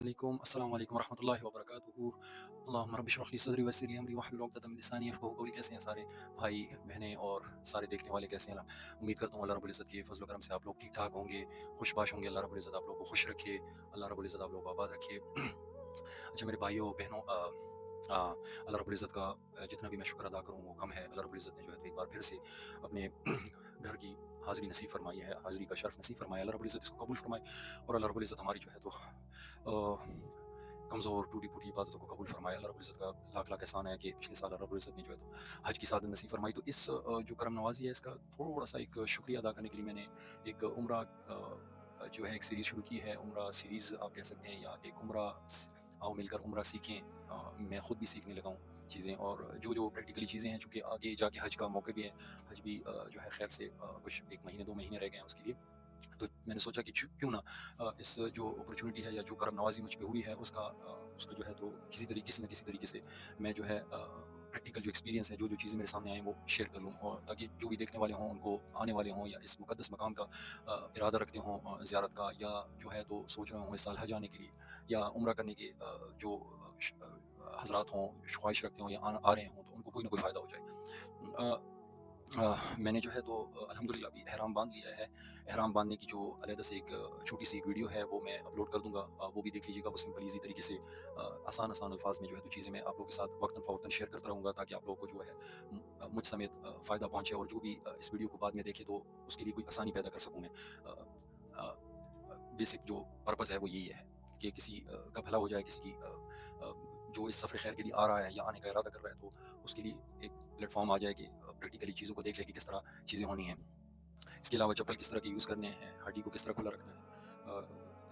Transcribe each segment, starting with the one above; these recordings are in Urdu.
علیکم السلام علیکم ورحمۃ اللہ وبرکاتہ۔ اللہم رب اشرح لی صدری ویسر لی امری واحلل عقدۃ من لسانی یفقہوا قولی۔ کیسے ہیں سارے بھائی بہنیں اور سارے دیکھنے والے، کیسے ہیں؟ امید کرتا ہوں اللہ رب العزت کے فضل و کرم سے آپ لوگ ٹھیک ٹھاک ہوں گے، خوش باش ہوں گے۔ اللہ رب العزت آپ لوگ کو خوش رکھے، اللہ رب العزت آپ لوگ کو آباد رکھے۔ اچھا میرے بھائیوں بہنوں، اللہ رب العزت کا جتنا بھی میں شکر ادا کروں وہ کم ہے۔ اللہ رب العزت نے جو ہے تو ایک بار پھر سے اپنے گھر کی حاضری نصیب فرمائی ہے، حاضری کا شرف نصیب فرمایا۔ اللہ رب العزت اس کو قبول فرمائے، اور اللہ رب العزت ہماری جو ہے تو کمزور ٹوٹی پھوٹی عبادتوں کو قبول فرمائے۔ اللہ رب العزت کا لاکھ لاکھ احسان ہے کہ پچھلے سال اللہ رب العزت نے جو ہے تو حج کی سعادت نصیب فرمائی۔ تو اس جو کرم نوازی ہے، اس کا تھوڑا سا ایک شکریہ ادا کرنے کے لیے میں نے ایک عمرہ جو ہے ایک سیریز شروع کی ہے۔ عمرہ سیریز آپ کہہ سکتے ہیں، یا ایک عمرہ آؤ مل کر عمرہ سیکھیں۔ میں خود بھی سیکھنے لگا ہوں چیزیں، اور جو پریکٹیکلی چیزیں ہیں، چونکہ آگے جا کے حج کا موقع بھی ہے۔ حج بھی جو ہے خیر سے کچھ ایک مہینے 2 مہینے رہ گئے ہیں اس کے لیے۔ تو میں نے سوچا کہ کیوں نہ اس جو اپرچونٹی ہے یا جو کرم نوازی مجھ پہ ہوئی ہے، اس کا جو ہے تو کسی نہ کسی طریقے سے میں جو ہے پریکٹیکل جو ایکسپیرینس ہے، جو چیزیں میرے سامنے آئیں وہ شیئر کر لوں، اور تاکہ جو بھی دیکھنے والے ہوں، ان کو آنے والے ہوں، یا اس مقدس مقام کا ارادہ رکھتے ہوں زیارت کا، یا جو ہے تو سوچ رہے ہوں اس سال حج آنے کے لیے یا عمرہ کرنے کے جو حضرات ہوں، خواہش رکھتے ہوں یا آ رہے ہوں، تو ان کو کوئی نہ کوئی فائدہ ہو جائے۔ میں نے جو ہے تو الحمدللہ ابھی احرام باندھ لیا ہے۔ احرام باندھنے کی جو علیحدہ سے ایک چھوٹی سی ایک ویڈیو ہے وہ میں اپلوڈ کر دوں گا، وہ بھی دیکھ لیجیے گا۔ وہ سمپل ایزی طریقے سے آسان الفاظ میں جو ہے تو چیزیں میں آپ لوگوں کے ساتھ وقتاً فوقتاً شیئر کرتا رہوں گا، تاکہ آپ لوگوں کو جو ہے مجھ سمیت فائدہ پہنچے، اور جو بھی اس ویڈیو کو بعد میں دیکھے تو اس کے لیے کوئی آسانی پیدا کر سکوں میں۔ بیسک جو پرپز ہے وہ یہی ہے کہ کسی کا بھلا ہو جائے، کسی کی جو اس سفر خیر کے لیے آ رہا ہے یا آنے کا ارادہ کر رہا ہے، تو اس کے لیے ایک پلیٹ فارم آ جائے کہ پریکٹیکلی چیزوں کو دیکھ لے کہ کس طرح چیزیں ہونی ہیں۔ اس کے علاوہ چپل کس طرح کے یوز کرنے ہیں، ہڈی کو کس طرح کھلا رکھنا ہے،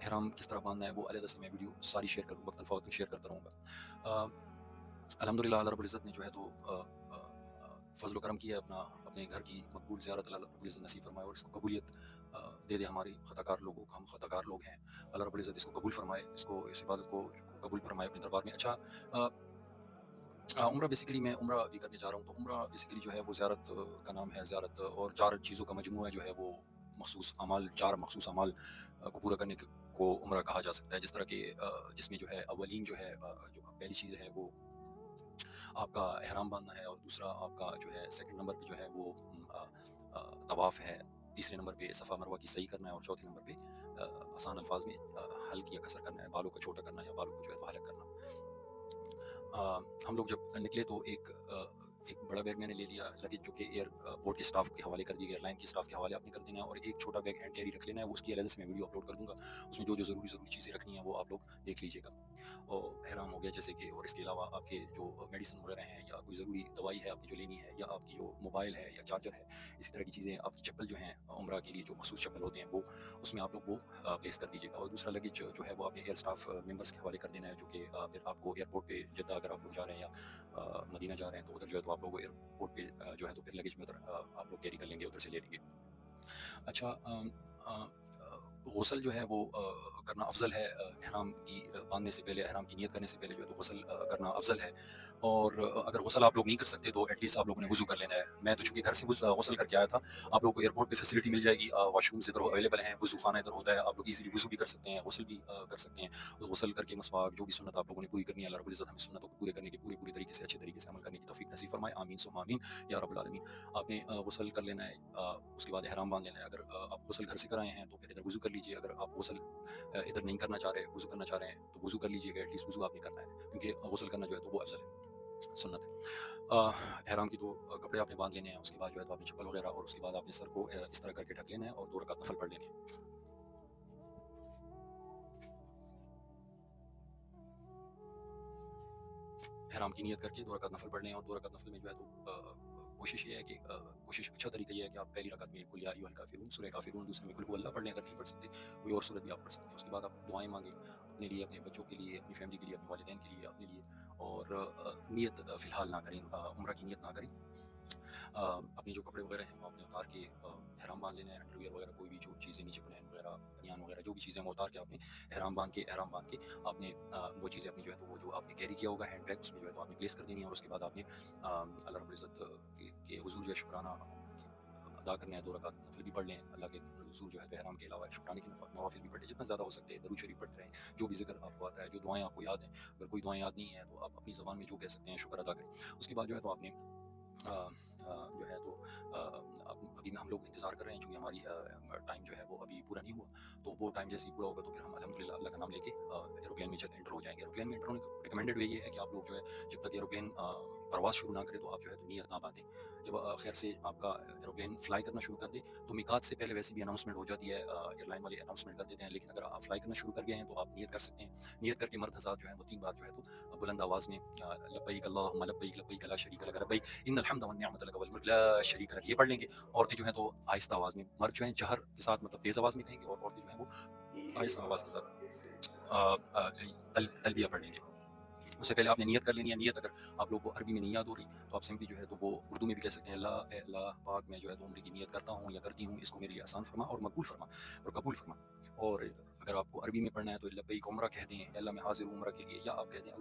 احرام کس طرح باندھنا ہے، وہ علیحدہ سے میں ویڈیو ساری شیئر کروں، وقتاً فوقتاً شیئر کرتا رہوں گا۔ الحمدللہ اللہ رب العزت نے جو ہے تو فضل و کرم کیا ہے، اپنے گھر کی مقبول زیارت اللہ رب العزت نصیب فرمائے، اور اس کو قبولیت دے دے ہماری خطا کار لوگوں کو۔ ہم خطا کار لوگ ہیں، اللہ رب العزت اس کو قبول فرمائے، اس عبادت کو قبول فرمائے اپنے دربار میں۔ اچھا، عمرہ بیسیکلی میں عمرہ بھی کرنے جا رہا ہوں، تو عمرہ بیسیکلی جو ہے وہ زیارت کا نام ہے، زیارت اور 4 چیزوں کا مجموعہ جو ہے وہ مخصوص اعمال، 4 مخصوص اعمال کو پورا کرنے کو عمرہ کہا جا سکتا ہے۔ جس طرح کہ جس میں جو ہے اولین جو ہے جو پہلی چیز ہے وہ آپ کا احرام باندھنا ہے، اور دوسرا آپ کا جو ہے سیکنڈ نمبر پہ جو ہے وہ طواف ہے، تیسرے نمبر پہ صفا مروہ کی صحیح کرنا ہے، اور چوتھے نمبر پہ آسان الفاظ میں حلق یا قصر کرنا ہے، بالوں کا چھوٹا کرنا ہے یا بالوں کو جو ہے تو حلق کرنا۔ ہم لوگ جب نکلے تو ایک بڑا بیگ میں نے لے لیا لگیج، جو کہ ایئرپورٹ کے اسٹاف کے حوالے کر دی گئی، ایئر لائن کے اسٹاف کے حوالے آپ نے کر دینا ہے، اور ایک چھوٹا بیگ ہینڈ کیری رکھ لینا ہے۔ وہ اس کی علیحدہ سے میں ویڈیو اپلوڈ کر دوں گا، اس میں جو ضروری چیزیں رکھنی ہیں وہ آپ لوگ دیکھ لیجیے گا۔ اور احرام ہو گیا جیسے کہ، اور اس کے علاوہ آپ کے جو میڈیسن وغیرہ ہیں، یا کوئی ضروری دوائی ہے آپ کی جو لینی ہے، یا آپ کی جو موبائل ہے یا چارجر ہے، اسی طرح کی چیزیں، آپ کی چپل جو ہیں عمرہ کے لیے جو مخصوص چپل ہوتے ہیں، وہ اس میں آپ لوگ وہ پلیس کر دیجیے گا۔ اور دوسرا لگیج جو ہے وہ آپ نے ایئر اسٹاف ممبرس کے حوالے کر دینا ہے، جو کہ پھر آپ کو ایئرپورٹ پہ جدہ اگر آپ لوگ جا رہے ہیں یا مدینہ جا رہے ہیں، تو ادھر جو ہے تو آپ لوگ ایئرپورٹ پہ جو ہے تو پھر لگیج میں ادھر آپ لوگ کیری کر لیں گے، ادھر سے لے لیں گے۔ اچھا، غسل جو ہے وہ کرنا افضل ہے۔ احرام کی باندھنے سے پہلے، احرام کی نیت کرنے سے پہلے جو ہے تو غسل کرنا افضل ہے، اور اگر غسل آپ لوگ نہیں کر سکتے تو ایٹ لیسٹ آپ لوگوں نے وضو کر لینا ہے۔ میں تو چونکہ گھر سے غسل کر کے آیا تھا، آپ لوگوں کو ایئرپورٹ پہ فیسلٹی مل جائے گی، واش رومز ادھر اویلیبل ہیں، وضو خانہ ادھر ہوتا ہے، آپ لوگ ایزیلی وضو بھی کر سکتے ہیں، غسل بھی کر سکتے ہیں۔ غسل کر کے مسواک، جو بھی سنت آپ لوگوں نے پوری کرنی ہے، اللہ رب العزت ہمیں سنتوں کو پورے کرنے کے پورے طریقے سے، اچھے طریقے سے عمل کرنے کی توفیق نصیب فرمائے، آمین ثم آمین یا رب العالمین۔ آپ نے غسل کر لینا ہے، اس کے بعد احرام باندھ لینا ہے۔ اگر آپ غسل گھر سے کر آئے ہیں تو پھر ادھر وضو کر لیجیے، اگر آپ غسل ادھر نہیں کرنا چاہ رہے، وضو کرنا چاہ رہے ہیں تو وضو کر لیجیے گا، ایٹ لیسٹ وضو آپ نے کرنا ہے، کیونکہ غسل کرنا جو ہے تو وہ افضل ہے، سنت ہے۔ احرام کی تو کپڑے آپ نے باندھ لینے ہیں، اس کے بعد جو ہے تو آپ نے چپل وغیرہ، اور اس کے بعد آپ نے سر کو اس طرح کر کے ڈھک لینا ہے، اور 2 رکعت نفل پڑھ لینے ہیں۔ احرام کی نیت کر کے 2 رکعت نفل پڑھ لیں، اور 2 رکعت نفل میں جو ہے تو کوشش یہ ہے کہ اچھا طریقہ یہ ہے کہ آپ پہلی رکعت میں قل یا ایھا الکافرون، سورہ کافرون، دوسرے میں قل ھو اللہ پڑھ لیں، اگر نہیں پڑھ سکتے کوئی اور سورت بھی آپ پڑھ سکتے ہیں۔ اس کے بعد آپ دعائیں مانگیں اپنے لیے، اپنے بچوں کے لیے، اپنی فیملی کے لیے، اپنے والدین کے لیے، اپنے لیے، اور نیت فی الحال نہ کریں، عمرہ کی نیت نہ کریں۔ اپنے جو کپڑے وغیرہ ہیں وہ آپ نے اتار کے احرام باندھ لینا ہے، انڈر ویئر وغیرہ، کوئی بھی جو چیزیں نیچے بنین وغیرہ، بنیان وغیرہ، جو بھی چیزیں وہ اتار کے آپ نے احرام باندھ کے آپ نے وہ چیزیں اپنی جو ہے تو وہ جو آپ نے کیری کیا ہوگا ہینڈ بیگ، اس میں جو ہے تو آپ نے پلیس کر دینی ہے، اور اس کے بعد آپ نے اللہ رب العزت کے حضور جو ہے شکرانہ ادا کرنے ہیں 2 رکعت نفل بھی پڑھ لیں، اللہ کے رسول جو ہے احرام کے علاوہ شکرانے کے نوافل بھی پڑھ لیں، جتنا زیادہ ہو سکتے ہیں درود شریف پڑھتے رہیں، جو بھی ذکر آپ کو آتا ہے، جو دعائیں آپ کو یاد ہیں، اگر کوئی دعائیں یاد نہیں ہیں تو آپ اپنی زبان میں جو کہہ سکتے ہیں شکر ادا کریں۔ اس کے بعد جو ہے تو آپ نے جو ہے تو ابھی ہم لوگ انتظار کر رہے ہیں، چونکہ ہماری ٹائم جو ہے وہ ابھی پورا نہیں ہوا، تو وہ ٹائم جیسے ہی پورا ہوگا تو پھر ہم الحمدللہ اللہ کا نام لے کے ایروپلین میں انٹر ہو جائیں گے۔ ایروپلین میں انٹر ہونے کا ریکمینڈڈ وے یہ ہے کہ آپ لوگ جو ہے جب تک ایروپلین پرواز شروع نہ کرے تو آپ جو ہے تو نیت نہ باندھیں۔ جب خیر سے آپ کا ایروپلین فلائی کرنا شروع کر دے تو میقات سے پہلے ویسے بھی اناؤنسمنٹ ہو جاتی ہے، ایئر لائن والے اناؤنسمنٹ کر دیتے ہیں، لیکن اگر آپ فلائی کرنا شروع کر گئے ہیں تو آپ نیت کر سکتے ہیں۔ نیت کر کے مرد حضرات جو ہیں وہ 3 بار جو ہے تو بلند آواز میں لبیک اللہم لبیک لبیک لا شریک لک لبیک ان الحمد والنعمت لک والملک لا شریک لک، یہ پڑھ لیں گے۔ عورتیں جو ہیں تو آہستہ آواز میں، مرد جو ہیں جہر کے ساتھ مطلب تیز آواز میں کہیں گے، اور عورتیں جو ہیں وہ آہستہ آواز کے ساتھ تلبیہ پڑھ لیں گے۔ اس سے پہلے آپ نے نیت کر لینی ہے۔ نیت اگر آپ لوگوں کو عربی میں نہیں یاد ہو رہی تو آپ سمپلی جو ہے تو وہ اردو میں بھی کہہ سکتے ہیں، اے اللہ پاک میں جو ہے تو عمرے کی نیت کرتا ہوں یا کرتی ہوں، اس کو میرے لیے آسان فرما اور مقبول فرما اور قبول فرما۔ اور اگر آپ کو عربی میں پڑھنا ہے تو لبیک عمرہ کہہ دیں، اے اللہ میں حاضر ہوں عمرہ کے لیے، یا آپ کہہ دیں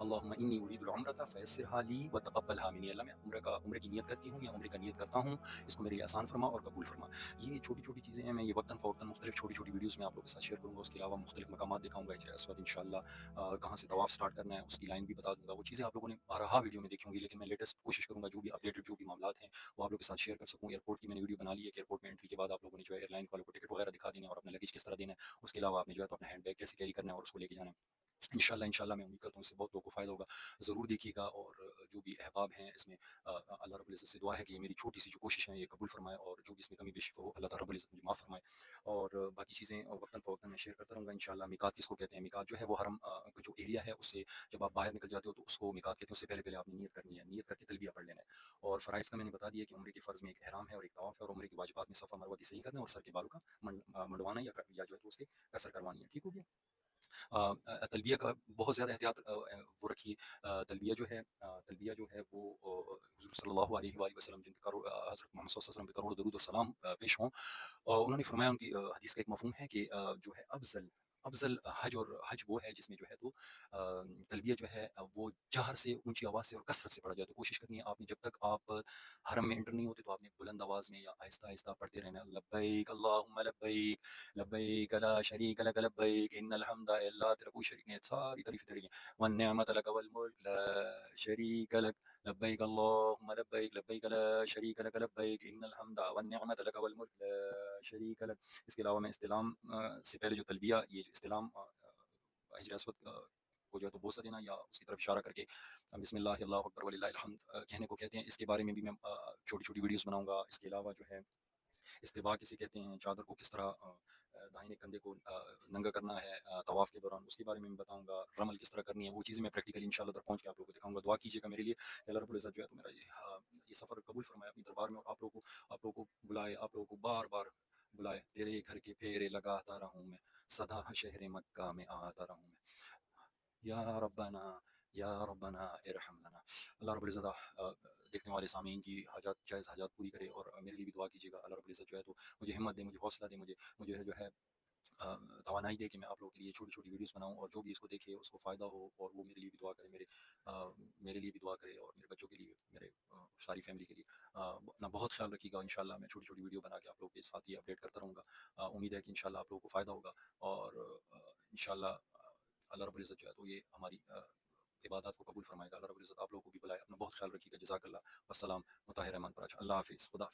اللہم انی ارید العمرۃ فیسرھا لی وتقبلھا منی، اللہ میں عمرے کی نیت کرتی ہوں یا عمرے کا نیت کرتا ہوں، اس کو میرے لیے آسان فرما اور قبول فرما۔ یہ چھوٹی چھوٹی چیزیں ہیں، میں یہ وقتاً فوقتاً مختلف چھوٹی چھوٹی ویڈیوز میں آپ لوگوں کے ساتھ شیئر کروں گا۔ اس کے علاوہ مختلف مقامات دکھاؤں گا، حجر اسود انشاءاللہ کہاں سے طواف سٹارٹ کرنا ہے اس کی لائن بھی بتا دوں گا۔ وہ چیزیں آپ لوگوں نے بارہا ویڈیو میں دیکھی ہوں گی، لیکن میں لیٹسٹ کوشش کروں گا جو بھی اپڈیٹڈ جو بھی معاملات ہیں وہ آپ لوگوں کے ساتھ شیئر کر سکوں۔ ایئرپورٹ کی میں نے ویڈیو بنا لی ہے کہ ایئرپورٹ میں انٹری کے بعد آپ لوگوں نے جو ہے ایئر لائن والوں کو ٹکٹ وغیرہ دکھا دینا ہے اور اپنا لگیج کس طرح دینا ہے۔ اس کے علاوہ آپ نے جو ہے تو اپنا ہینڈ بیگ کیسے کیری کرنا ہے اور اس کو لے کے جانا ہے۔ انشاءاللہ میں امید کرتا ہوں اس سے بہت لوگوں کو فائدہ ہوگا، ضرور دیکھیے گا۔ اور جو بھی احباب ہیں اس میں اللہ رب العزت سے دعا ہے کہ یہ میری چھوٹی سی جو کوشش ہے یہ قبول فرمائے، اور جو بھی اس میں کمی بیشی ہو اللہ تعالیٰ رب العزت مجھے معاف فرمائے۔ اور باقی چیزیں وقتاً فوقتاً میں شیئر کرتا رہوں گا انشاءاللہ۔ میقات کس کو کہتے ہیں؟ میقات جو ہے وہ حرم کا جو ایریا ہے اس سے جب آپ باہر نکل جاتے ہو تو اس کو میقات کہتے ہیں۔ اس سے پہلے آپ نے نیت کرنی ہے، نیت کر کے تلبیہ پڑھ لینا ہے۔ اور فرائض کا میں نے بتا دیا کہ عمرے کے فرض میں ایک احرام ہے اور ایک طواف ہے، اور عمرے کے واجبات میں صفا مروہ کی صحیح کرنا ہے اور سر کے بالوں کا منڈوانا یا جو ہے تو اس کے قصر کروانی ہے۔ ٹھیک ہو گیا؟ تلبیہ کا بہت زیادہ احتیاط وہ رکھیے۔ تلبیہ جو ہے وہ حضور صلی اللہ علیہ وآلہ وسلم جن پہ حضرت محمد صلی اللہ علیہ وسلم پہ کروڑ درود و سلام پیش ہوں، انہوں نے فرمایا، ان کی حدیث کا ایک مفہوم ہے کہ جو ہے افضل حج، اور حج وہ ہے جس میں جو ہے تو تلبیہ جو ہے وہ جہر سے، اونچی آواز سے اور کثرت سے پڑھا جائے۔ تو کوشش کرنی ہے آپ نے جب تک آپ حرم میں انٹر نہیں ہوتے تو آپ نے بلند آواز میں یا آہستہ آہستہ پڑھتے رہنا ہے، لبیک اللہم لبیک لبیک لا شریک لک لبیک ان الحمد، اللہ تیرا کوئی شریک نہیں ہے، ساری تعریفیں تیری ہیں، والنعمت لک والملک لا شریک لک لبیک اللہم لبیک لبیک لا شریک لک لبیک ان الحمد والنعمت لک والملک لا شریک لک۔ اس کے علاوہ میں استلام سے پہلے جو تلبیہ، یہ جو استلام حجر اسود کو جو ہے تو بوسہ دینا یا اس کی طرف اشارہ کر کے بسم اللہ اللہ اکبر وللہ الحمد کہنے کو کہتے ہیں۔ اس کے بارے میں بھی میں چھوٹی چھوٹی ویڈیوز بناؤں گا۔ اس کے علاوہ جو ہے استوا کسے کہتے ہیں، چادر کو کس طرح دائیں کندھے کو ننگا کرنا ہے طواف کے دوران، اس کے بارے میں بتاؤں گا۔ رمل کس طرح کرنی ہے، وہ چیزیں میں پریکٹیکلی انشاءاللہ در پہنچ کے آپ لوگوں کو دکھاؤں گا۔ دعا کیجیے گا میرے لیے کہ اللہ رب العزت جو ہے تو میرا یہ سفر قبول فرمائے اپنی دربار میں، اور آپ لوگوں کو بلائے، آپ لوگوں کو بار بار بلائے۔ تیرے گھر کے پھیرے لگاتا رہوں میں، سدا شہر مکہ میں آتا رہوں میں، یا ربنا یا ربنا ارحم لنا۔ اللہ رب العزت دیکھنے والے سامعین کی حاجات، جائز حاجات پوری کرے، اور میرے لیے بھی دعا کیجیے گا۔ اللہ رب العزت جو ہے تو مجھے ہمت دے، مجھے حوصلہ دے، مجھے جو ہے توانائی دے کہ میں آپ لوگوں کے لیے چھوٹی چھوٹی ویڈیوز بناؤں، اور جو بھی اس کو دیکھے اس کو فائدہ ہو، اور وہ میرے لیے بھی دعا کرے، میرے لیے بھی دعا کرے، اور میرے بچوں کے لیے، میرے ساری فیملی کے لیے۔ اپنا بہت خیال رکھیے گا۔ انشاءاللہ میں چھوٹی چھوٹی ویڈیو بنا کے آپ لوگوں کے ساتھ یہ اپڈیٹ کرتا رہوں گا۔ امید ہے کہ انشاءاللہ آپ لوگوں کو فائدہ ہوگا، اور انشاءاللہ اللہ رب العزت جو ہے تو یہ ہماری عبادات کو قبول فرمائے گا۔ اللہ رب العزت آپ لوگوں کو بھی بلائے۔ اپنا بہت خیال رکھیے گا۔ جزاک اللہ، والسلام، مطاہر رحمان پراچا، اللہ حافظ، خدا حافظ۔